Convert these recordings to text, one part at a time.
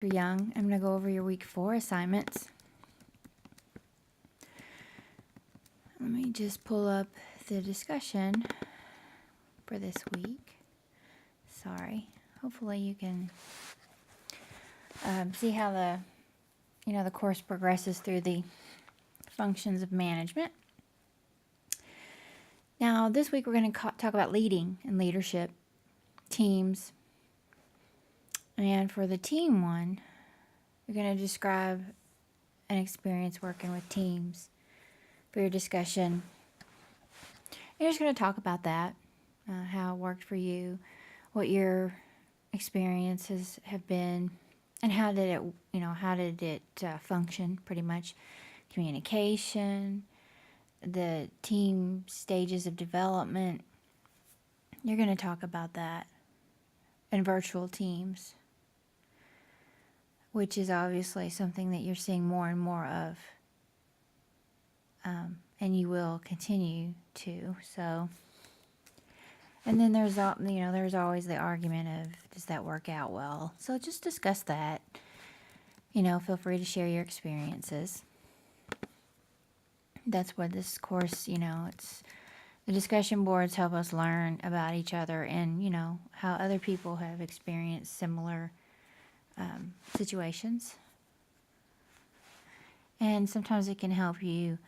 You're young. I'm going to go over your week 4 assignments. Let me just pull up the discussion for this week. Sorry. Hopefully you can see how the course progresses through the functions of management. Now, this week we're going to talk about leading and leadership, teams. And for the team one, we're going to describe an experience working with teams for your discussion. You're just going to talk about that, how it worked for you, what your experiences have been, and how did it function, pretty much. Communication, the team stages of development. You're going to talk about that. And virtual teams, which is obviously something that you're seeing more and more of. And you will continue to. So, and then there's always the argument of, does that work out well? So just discuss that. Feel free to share your experiences. That's what this course, it's the discussion boards help us learn about each other and, how other people have experienced similar situations. And sometimes it can help you,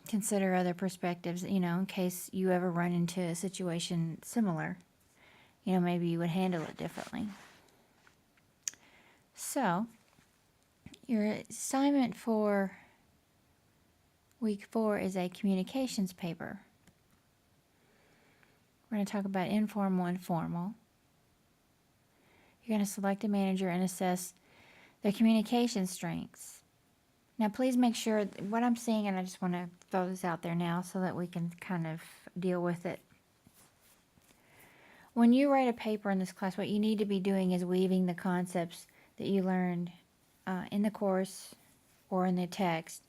consider other perspectives, in case you ever run into a situation similar. Maybe you would handle it differently. So, your assignment for week 4 is a communications paper. We're going to talk about informal and formal. You're going to select a manager and assess their communication strengths. Now, please make sure what I'm seeing, and I just want to throw this out there now so that we can kind of deal with it. When you write a paper in this class, what you need to be doing is weaving the concepts that you learned in the course or in the text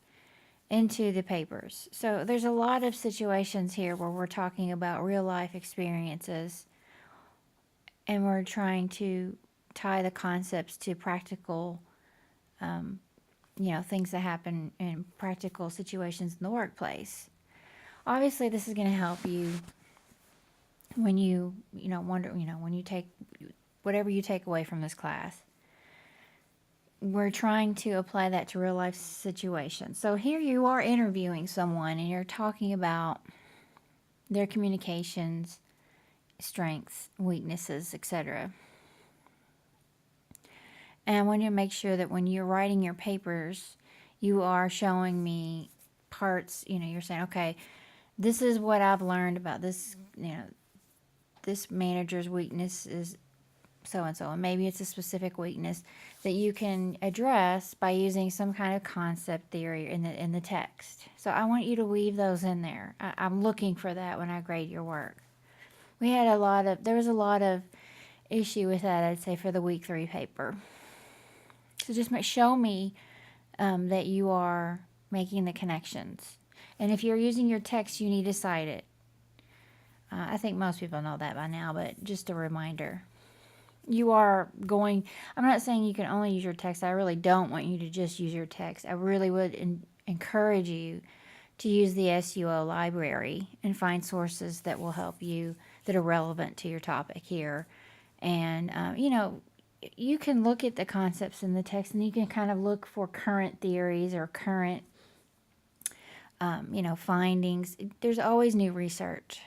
into the papers. So there's a lot of situations here where we're talking about real life experiences, and we're trying to tie the concepts to practical things that happen in practical situations in the workplace. Obviously, this is going to help you when you when you take whatever you take away from this class. We're trying to apply that to real life situations. So here you are interviewing someone and you're talking about their communications, strengths, weaknesses, etc. And I want you to make sure that when you're writing your papers, you are showing me parts, you're saying, okay, this is what I've learned about this, this manager's weakness is so-and-so. And maybe it's a specific weakness that you can address by using some kind of concept theory in the text. So I want you to weave those in there. I'm looking for that when I grade your work. There was a lot of issue with that, I'd say, for the week 3 paper. So just show me that you are making the connections. And if you're using your text, you need to cite it. I think most people know that by now, but just a reminder. I'm not saying you can only use your text. I really don't want you to just use your text. I really would encourage you to use the SUO library and find sources that will help you, that are relevant to your topic here. And, you can look at the concepts in the text and you can kind of look for current theories or current, findings. There's always new research.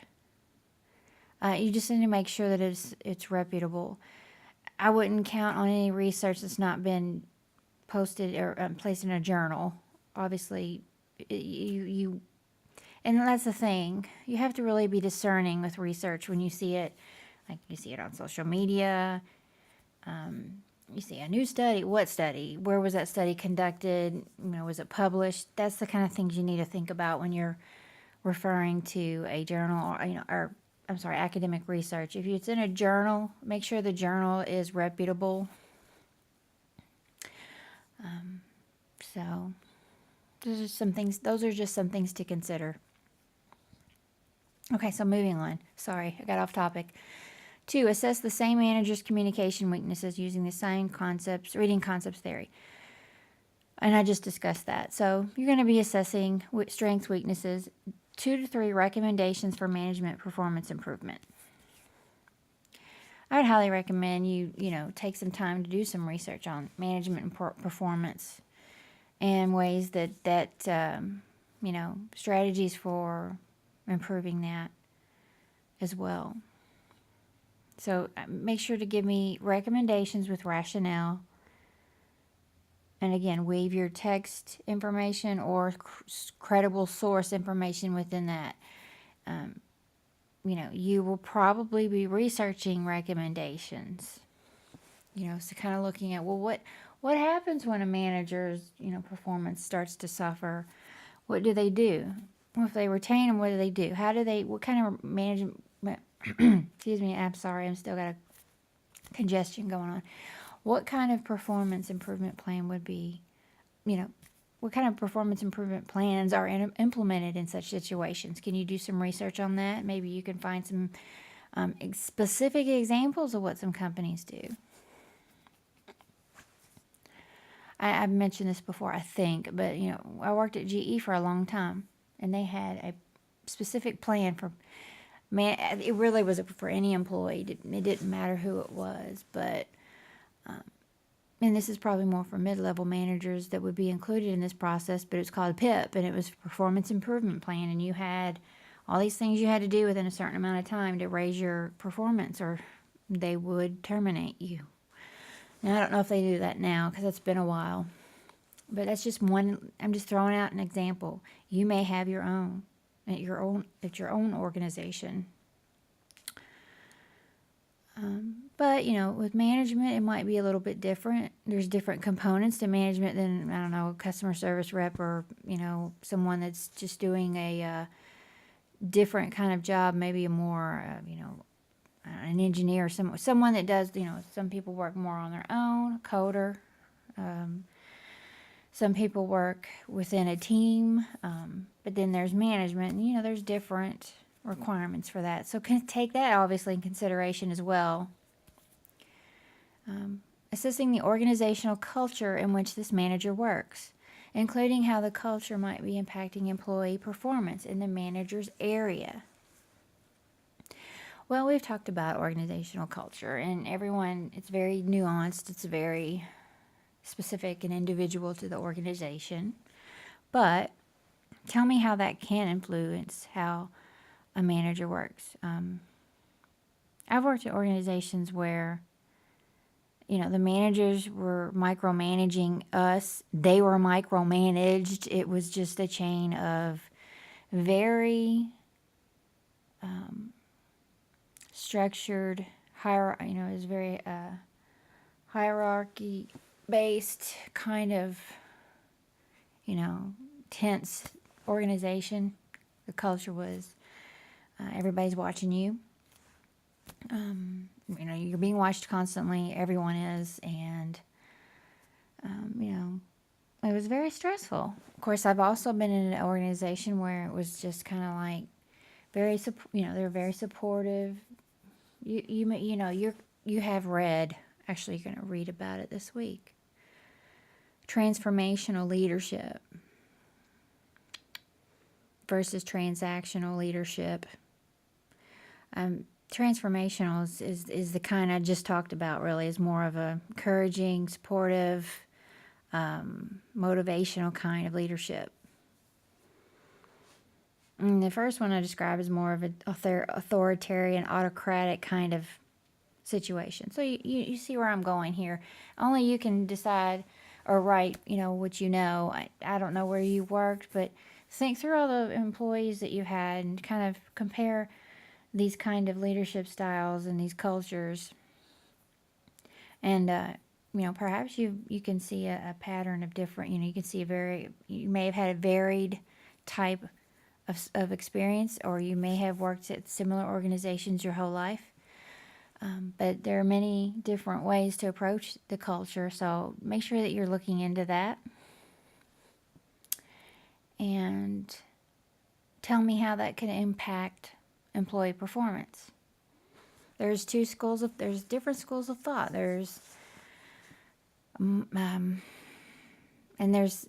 You just need to make sure that it's reputable. I wouldn't count on any research that's not been posted or placed in a journal. Obviously, and that's the thing. You have to really be discerning with research when you see it. Like you see it on social media. You see a new study. What study? Where was that study conducted? Was it published? That's the kind of things you need to think about when you're referring to a journal or academic research. If it's in a journal, make sure the journal is reputable. So those are just some things to consider. Okay, so moving on. Sorry, I got off topic. 2, assess the same manager's communication weaknesses using the same concepts, reading concepts theory. And I just discussed that. So you're going to be assessing strengths, weaknesses, 2 to 3 recommendations for management performance improvement. I would highly recommend you take some time to do some research on management and performance and ways that strategies for improving that as well. So make sure to give me recommendations with rationale. And again, weave your text information or credible source information within that. You will probably be researching recommendations. So kind of looking at, well, what happens when a manager's, performance starts to suffer? What do they do? Well, if they retain them, what do they do? What kind of management, excuse me, I'm sorry, I'm still got a congestion going on. What kind of performance improvement plan would be, what kind of performance improvement plans are implemented in such situations? Can you do some research on that? Maybe you can find some specific examples of what some companies do. I've mentioned this before, I think, but, I worked at GE for a long time, and they had a specific plan for, it really was for any employee. It didn't matter who it was, but, and this is probably more for mid-level managers that would be included in this process, but it's called PIP, and it was Performance Improvement Plan, and you had all these things you had to do within a certain amount of time to raise your performance, or they would terminate you. Now, I don't know if they do that now because it's been a while, but that's just one. I'm just throwing out an example. You may have your own at your own organization. But, with management, it might be a little bit different. There's different components to management than, I don't know, a customer service rep or, someone that's just doing a different kind of job, maybe a more, an engineer, someone that does, some people work more on their own, coder. Some people work within a team, but then there's management, and, there's different requirements for that. So take that obviously in consideration as well. Assessing the organizational culture in which this manager works, including how the culture might be impacting employee performance in the manager's area. Well, we've talked about organizational culture, and it's very nuanced. It's very specific and individual to the organization. But tell me how that can influence how a manager works. I've worked at organizations where, the managers were micromanaging us. They were micromanaged. It was just a chain of very structured, it was very hierarchy-based kind of, tense organization. The culture was everybody's watching you. You're being watched constantly. Everyone is, and it was very stressful. Of course, I've also been in an organization where it was just kind of like they're very supportive. You have read. Actually, you're going to read about it this week. Transformational leadership versus transactional leadership. Transformational is the kind I just talked about, really, is more of a encouraging, supportive, motivational kind of leadership. And the first one I describe is more of an authoritarian, autocratic kind of situation. So you see where I'm going here. Only you can decide or write, what you know. I don't know where you worked, but think through all the employees that you had and kind of compare these kind of leadership styles and these cultures. And, perhaps you can see a pattern of different, you can see you may have had a varied type of experience, or you may have worked at similar organizations your whole life. But there are many different ways to approach the culture, so make sure that you're looking into that. And tell me how that can impact employee performance. There's there's different schools of thought. And there's,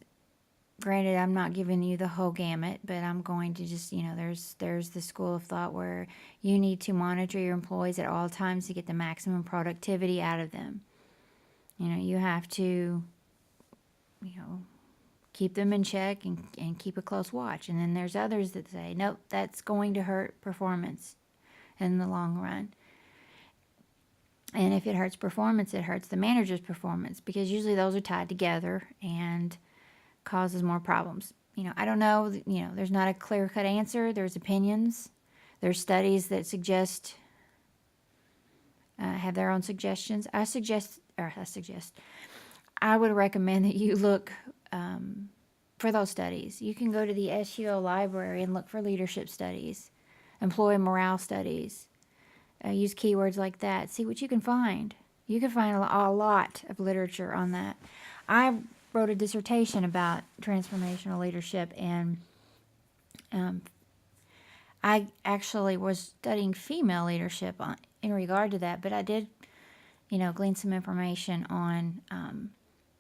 granted, I'm not giving you the whole gamut, but I'm going to just, there's the school of thought where you need to monitor your employees at all times to get the maximum productivity out of them. You have to, keep them in check and keep a close watch. And then there's others that say, nope, that's going to hurt performance in the long run. And if it hurts performance, it hurts the manager's performance, because usually those are tied together and causes more problems. I don't know, there's not a clear-cut answer. There's opinions. There's studies that suggest, have their own suggestions. I would recommend that you look for those studies. You can go to the SUO library and look for leadership studies, employee morale studies. Use keywords like that. See what you can find. You can find a lot of literature on that. I wrote a dissertation about transformational leadership, and I actually was studying female leadership in regard to that, but I did, glean some information on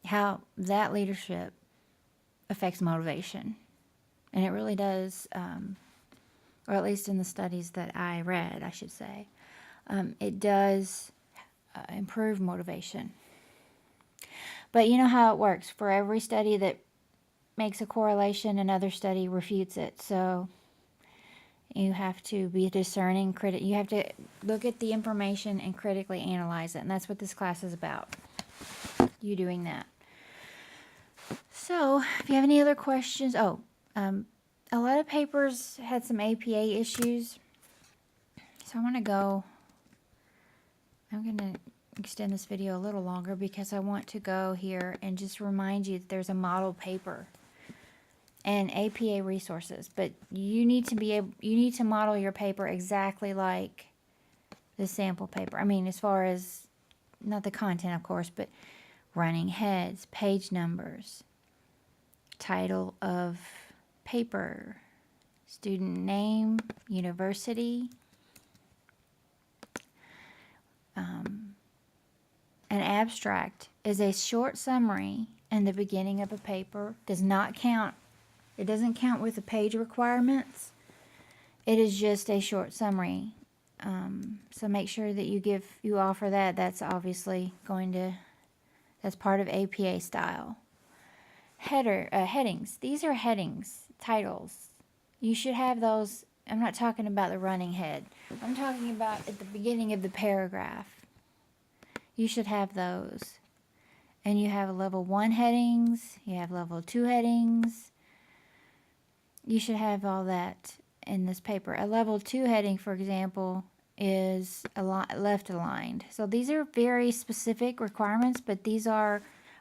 how that leadership affects motivation. And it really does, or at least in the studies that I read, I should say. It does improve motivation. But you know how it works. For every study that makes a correlation, another study refutes it. So you have to be discerning. You have to look at the information and critically analyze it. And that's what this class is about. You doing that. So if you have any other questions. A lot of papers had some APA issues. So I'm going to extend this video a little longer because I want to go here and just remind you that there's a model paper and APA resources, but you need to model your paper exactly like the sample paper. I mean, as far as not the content, of course, but running heads, page numbers, title of paper, student name, university. An abstract is a short summary in the beginning of a paper. Does not count. It doesn't count with the page requirements. It is just a short summary. So make sure that you offer that. That's obviously that's part of APA style. Headings. These are headings, titles. You should have those. I'm not talking about the running head. I'm talking about at the beginning of the paragraph. You should have those. And you have level 1 headings. You have level 2 headings. You should have all that in this paper. A level 2 heading, for example, is left aligned. So these are very specific requirements, but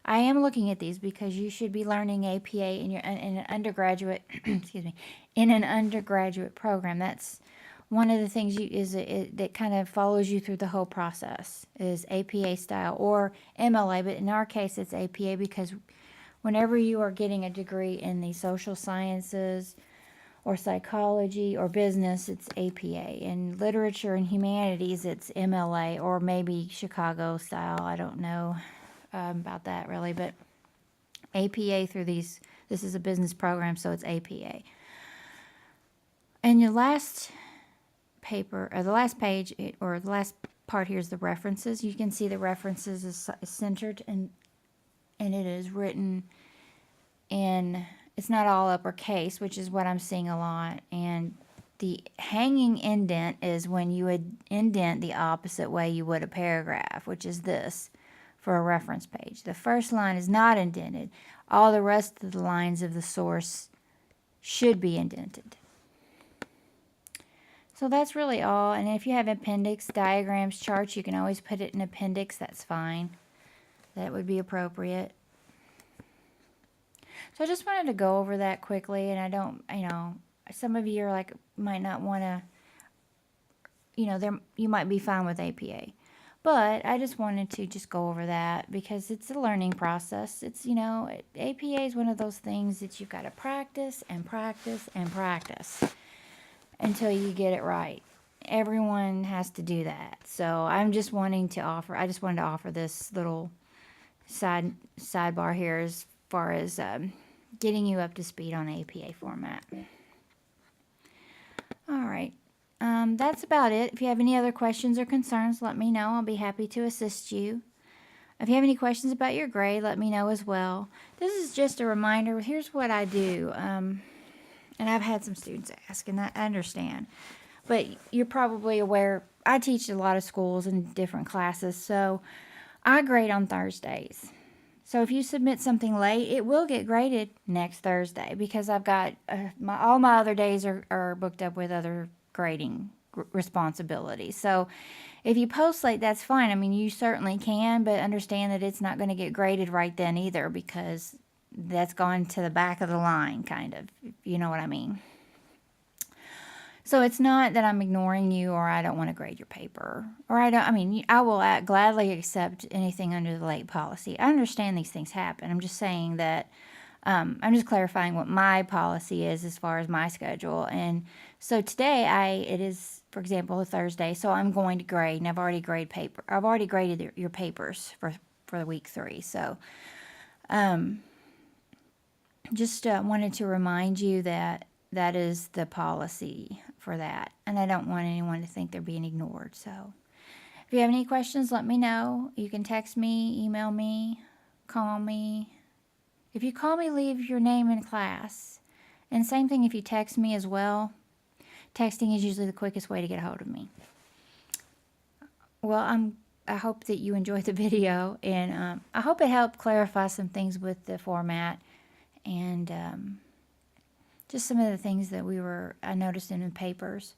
I am looking at these because you should be learning APA in an undergraduate in an undergraduate program. That's one of the things that kind of follows you through the whole process is APA style or MLA, but in our case it's APA because whenever you are getting a degree in the social sciences or psychology or business, it's APA. In literature and humanities, it's MLA or maybe Chicago style. I don't know about that really, but APA through this is a business program, so it's APA. And your last paper, or the last page, or the last part here is the references. You can see the references is centered and it is written in, it's not all uppercase, which is what I'm seeing a lot. And the hanging indent is when you would indent the opposite way you would a paragraph, which is this for a reference page. The first line is not indented. All the rest of the lines of the source should be indented. So that's really all. And if you have appendix, diagrams, charts, you can always put it in appendix. That's fine. That would be appropriate. So I just wanted to go over that quickly. And I don't, some of you are like, might not want to, you might be fine with APA. But I just wanted to just go over that because it's a learning process. It's, APA is one of those things that you've got to practice and practice and practice until you get it right. everyone has to do that. So I'm just wanting to offer, I just wanted to offer this little sidebar here as far as getting you up to speed on APA format. All right. That's about it. If you have any other questions or concerns, let me know. I'll be happy to assist you. If you have any questions about your grade, let me know as well. This is just a reminder. Here's what I do. And I've had some students ask, and I understand. But you're probably aware, I teach a lot of schools and different classes, so I grade on Thursdays. So if you submit something late, it will get graded next Thursday because I've got all my other days are booked up with other grading responsibilities. So if you post late, that's fine. I mean, you certainly can, but understand that it's not going to get graded right then either because that's gone to the back of the line, kind of, if you know what I mean. So it's not that I'm ignoring you or I don't want to grade your paper. Or I mean, I will gladly accept anything under the late policy. I understand these things happen. I'm just saying that, I'm just clarifying what my policy is as far as my schedule. And so today it is, for example, a Thursday, so I'm going to grade, and I've already graded your papers for the week 3. So, just wanted to remind you that that is the policy for that. And I don't want anyone to think they're being ignored. So if you have any questions, let me know. You can text me, email me, call me. If you call me, leave your name in class. And same thing if you text me as well. Texting is usually the quickest way to get a hold of me. Well, I hope that you enjoyed the video, and I hope it helped clarify some things with the format and just some of the things that I noticed in the papers.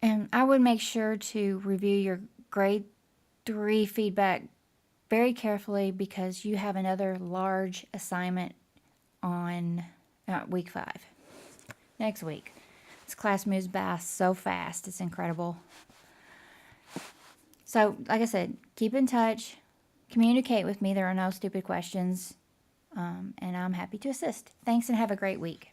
And I would make sure to review your grade 3 feedback very carefully because you have another large assignment on week 5, next week. This class moves by so fast. It's incredible. So, like I said, keep in touch. Communicate with me. There are no stupid questions. And I'm happy to assist. Thanks and have a great week.